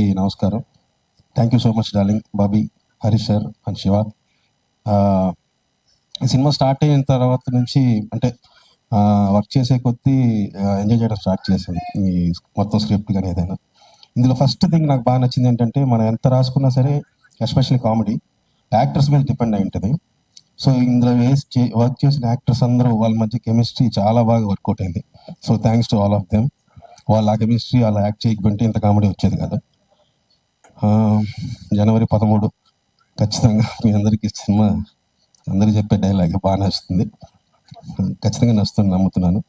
అందరికీ నమస్కారం. Thank you so much darling, Bobby, Harish sir and Shiva. ఈ సినిమా స్టార్ట్ అయిన తర్వాత నుంచి అంటే వర్క్ చేసే కొద్దీ ఎంజాయ్ చేయడం స్టార్ట్ చేశాను, ఈ మొత్తం స్క్రిప్ట్ కానీ ఏదైనా. ఇందులో ఫస్ట్ థింగ్ నాకు బాగా నచ్చింది ఏంటంటే, మనం ఎంత రాసుకున్నా సరే ఎస్పెషల్లీ కామెడీ యాక్టర్స్ మీద డిపెండ్ అయి ఉంటుంది. సో ఇందులో వర్క్ చేసిన యాక్టర్స్ అందరూ వాళ్ళ మధ్య కెమిస్ట్రీ చాలా బాగా వర్కౌట్ అయింది. So thanks to all of them. వాళ్ళ ఆ కెమిస్ట్రీ అలా యాక్ట్ చేయకపోతే ఇంత కామెడీ వచ్చేది కదా. జనవరి 13 ఖచ్చితంగా మీ అందరికీ సినిమా అందరికీ చెప్పే డైలాగ్ బాగా నచ్చుతుంది, ఖచ్చితంగా నచ్చుతుంది నమ్ముతున్నాను.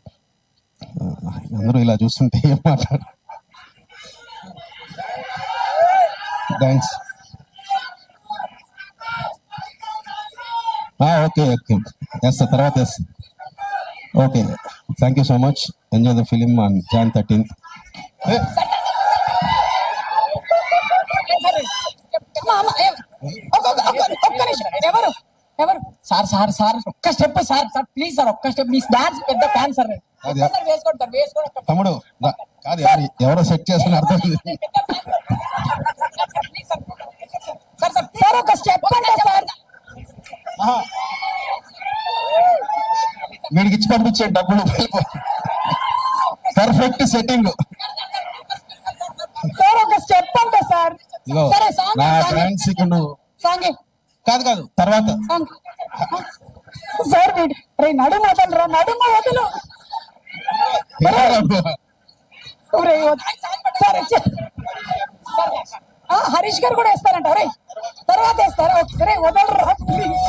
అందరూ ఇలా చూస్తుంటే ఏం మాట్లాడారు. Thanks. Okay okay yes sir, తర్వాత yes. Okay, thank you so much. Enjoy the film on Jan 13th. ఎవరు సార్ సార్ సార్ ఒక్క step sir sir please sir ఒక్క స్టెప్. మీ డాన్స్ పెద్ద ఫ్యాన్ సార్. వేసుకోండి తమ్ముడు కాదు, ఎవరో సెట్ చేసిన అర్థం. సార్ ఒక స్టెప్ అంటే సార్ వీడికి ఇచ్చి పంపించే డబ్బులు పర్ఫెక్ట్ సెట్టింగ్. సార్ ఒక స్టెప్ అంటే సార్. సరే నా ఫ్రెండ్స్ సాంగ్ కాదు కాదు తర్వాత సార్ నడుము వదలరా, నడుము వదలు. హరీష్ గారు కూడా వేస్తారంట. రే తర్వాత వేస్తారా? రే వదలరా ప్లీజ్.